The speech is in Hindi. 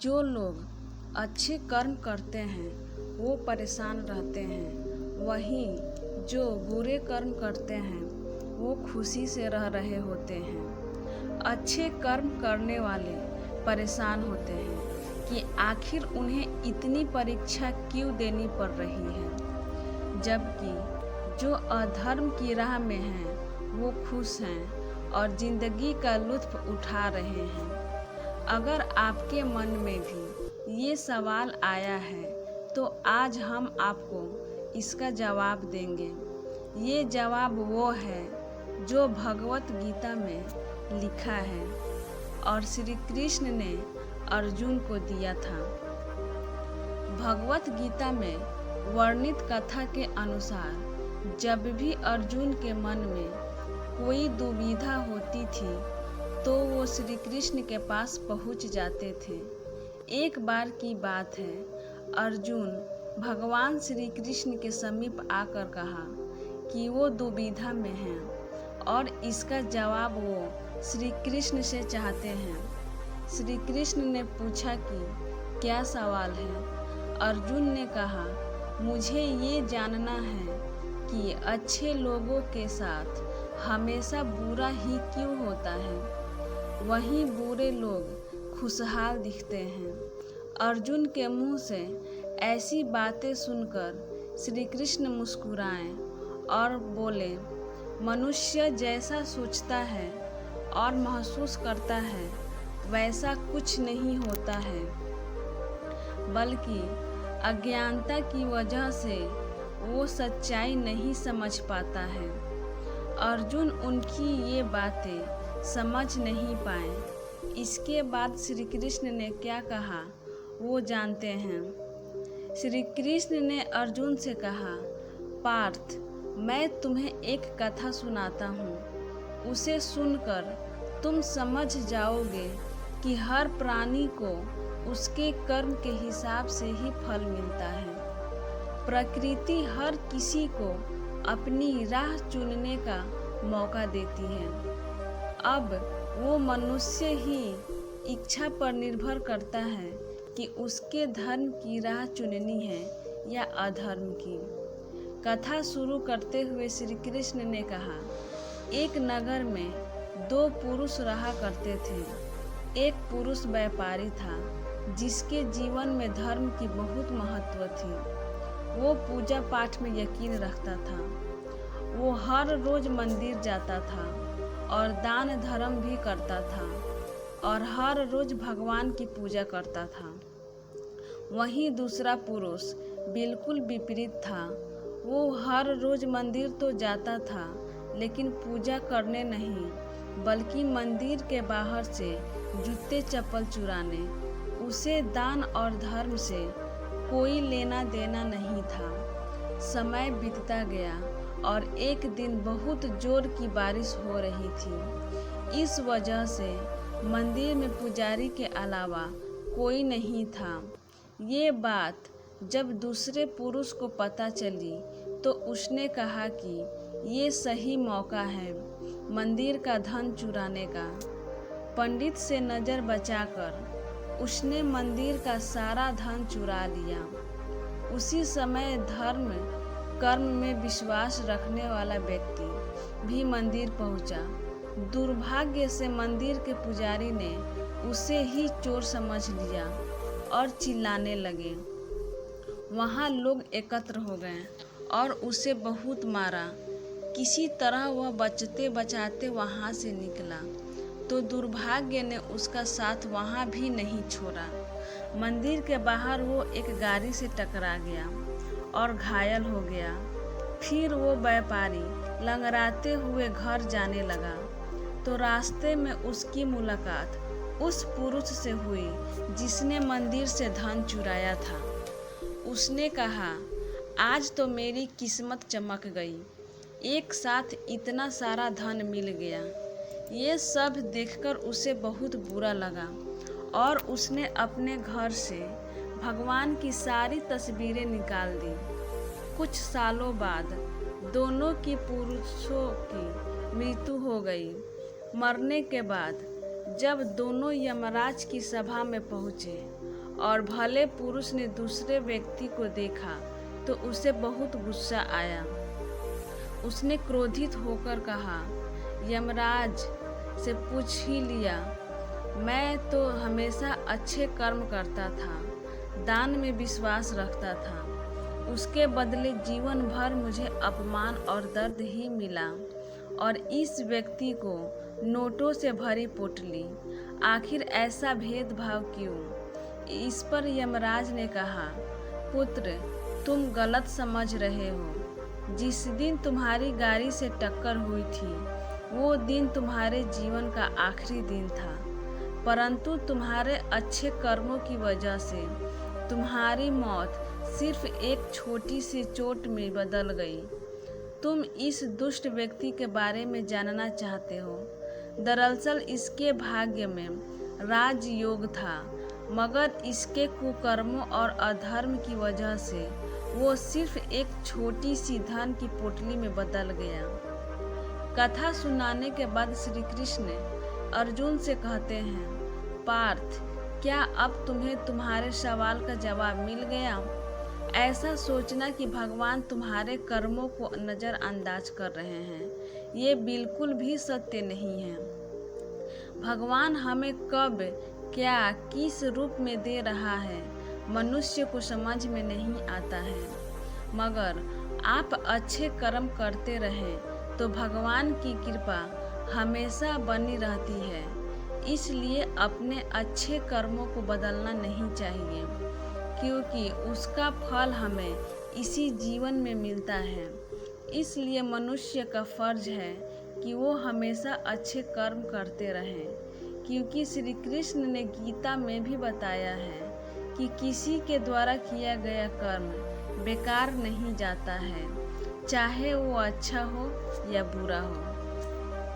जो लोग अच्छे कर्म करते हैं वो परेशान रहते हैं, वहीं जो बुरे कर्म करते हैं वो खुशी से रह रहे होते हैं। अच्छे कर्म करने वाले परेशान होते हैं कि आखिर उन्हें इतनी परीक्षा क्यों देनी पड़ रही है, जबकि जो अधर्म की राह में हैं वो खुश हैं और जिंदगी का लुत्फ उठा रहे हैं। अगर आपके मन में भी ये सवाल आया है तो आज हम आपको इसका जवाब देंगे। ये जवाब वो है जो भगवत गीता में लिखा है और श्री कृष्ण ने अर्जुन को दिया था। भगवत गीता में वर्णित कथा के अनुसार जब भी अर्जुन के मन में कोई दुविधा होती थी तो वो श्री कृष्ण के पास पहुंच जाते थे। एक बार की बात है, अर्जुन भगवान श्री कृष्ण के समीप आकर कहा कि वो दुविधा में हैं और इसका जवाब वो श्री कृष्ण से चाहते हैं। श्री कृष्ण ने पूछा कि क्या सवाल है? अर्जुन ने कहा, मुझे ये जानना है कि अच्छे लोगों के साथ हमेशा बुरा ही क्यों होता है, वहीं बुरे लोग खुशहाल दिखते हैं। अर्जुन के मुंह से ऐसी बातें सुनकर श्री कृष्ण मुस्कुराए और बोले, मनुष्य जैसा सोचता है और महसूस करता है वैसा कुछ नहीं होता है, बल्कि अज्ञानता की वजह से वो सच्चाई नहीं समझ पाता है। अर्जुन उनकी ये बातें समझ नहीं पाए। इसके बाद श्री कृष्ण ने क्या कहा वो जानते हैं। श्री कृष्ण ने अर्जुन से कहा, पार्थ, मैं तुम्हें एक कथा सुनाता हूँ। उसे सुनकर तुम समझ जाओगे कि हर प्राणी को उसके कर्म के हिसाब से ही फल मिलता है। प्रकृति हर किसी को अपनी राह चुनने का मौका देती है। अब वो मनुष्य ही इच्छा पर निर्भर करता है कि उसके धर्म की राह चुननी है या अधर्म की। कथा शुरू करते हुए श्री कृष्ण ने कहा, एक नगर में दो पुरुष रहा करते थे। एक पुरुष व्यापारी था जिसके जीवन में धर्म की बहुत महत्व थी। वो पूजा पाठ में यकीन रखता था। वो हर रोज मंदिर जाता था और दान धर्म भी करता था और हर रोज भगवान की पूजा करता था। वहीं दूसरा पुरुष बिल्कुल विपरीत था। वो हर रोज मंदिर तो जाता था लेकिन पूजा करने नहीं, बल्कि मंदिर के बाहर से जूते चप्पल चुराने। उसे दान और धर्म से कोई लेना देना नहीं था। समय बीतता गया और एक दिन बहुत जोर की बारिश हो रही थी। इस वजह से मंदिर में पुजारी के अलावा कोई नहीं था। ये बात जब दूसरे पुरुष को पता चली तो उसने कहा कि ये सही मौका है मंदिर का धन चुराने का। पंडित से नज़र बचाकर उसने मंदिर का सारा धन चुरा लिया। उसी समय धर्म कर्म में विश्वास रखने वाला व्यक्ति भी मंदिर पहुंचा। दुर्भाग्य से मंदिर के पुजारी ने उसे ही चोर समझ लिया और चिल्लाने लगे। वहां लोग एकत्र हो गए और उसे बहुत मारा। किसी तरह वह बचते बचाते वहां से निकला तो दुर्भाग्य ने उसका साथ वहां भी नहीं छोड़ा। मंदिर के बाहर वो एक गाड़ी से टकरा गया और घायल हो गया। फिर वो व्यापारी लंगड़ाते हुए घर जाने लगा तो रास्ते में उसकी मुलाकात उस पुरुष से हुई जिसने मंदिर से धन चुराया था। उसने कहा, आज तो मेरी किस्मत चमक गई, एक साथ इतना सारा धन मिल गया। ये सब देखकर उसे बहुत बुरा लगा और उसने अपने घर से भगवान की सारी तस्वीरें निकाल दी। कुछ सालों बाद दोनों की पुरुषों की मृत्यु हो गई। मरने के बाद जब दोनों यमराज की सभा में पहुँचे और भले पुरुष ने दूसरे व्यक्ति को देखा तो उसे बहुत गुस्सा आया। उसने क्रोधित होकर कहा, यमराज से पूछ ही लिया, मैं तो हमेशा अच्छे कर्म करता था, दान में विश्वास रखता था, उसके बदले जीवन भर मुझे अपमान और दर्द ही मिला, और इस व्यक्ति को नोटों से भरी पोटली, आखिर ऐसा भेदभाव क्यों? इस पर यमराज ने कहा, पुत्र, तुम गलत समझ रहे हो। जिस दिन तुम्हारी गाड़ी से टक्कर हुई थी वो दिन तुम्हारे जीवन का आखिरी दिन था, परंतु तुम्हारे अच्छे कर्मों की वजह से तुम्हारी मौत सिर्फ एक छोटी सी चोट में बदल गई। तुम इस दुष्ट व्यक्ति के बारे में जानना चाहते हो। दरअसल इसके भाग्य में राजयोग था, मगर इसके कुकर्मों और अधर्म की वजह से वो सिर्फ एक छोटी सी धन की पोटली में बदल गया। कथा सुनाने के बाद श्री कृष्ण अर्जुन से कहते हैं, पार्थ, क्या अब तुम्हें तुम्हारे सवाल का जवाब मिल गया? ऐसा सोचना कि भगवान तुम्हारे कर्मों को नज़रअंदाज कर रहे हैं, ये बिल्कुल भी सत्य नहीं है। भगवान हमें कब, क्या, किस रूप में दे रहा है, मनुष्य को समझ में नहीं आता है। मगर आप अच्छे कर्म करते रहें तो भगवान की कृपा हमेशा बनी रहती है। इसलिए अपने अच्छे कर्मों को बदलना नहीं चाहिए, क्योंकि उसका फल हमें इसी जीवन में मिलता है। इसलिए मनुष्य का फर्ज है कि वो हमेशा अच्छे कर्म करते रहें, क्योंकि श्री कृष्ण ने गीता में भी बताया है कि किसी के द्वारा किया गया कर्म बेकार नहीं जाता है, चाहे वो अच्छा हो या बुरा हो।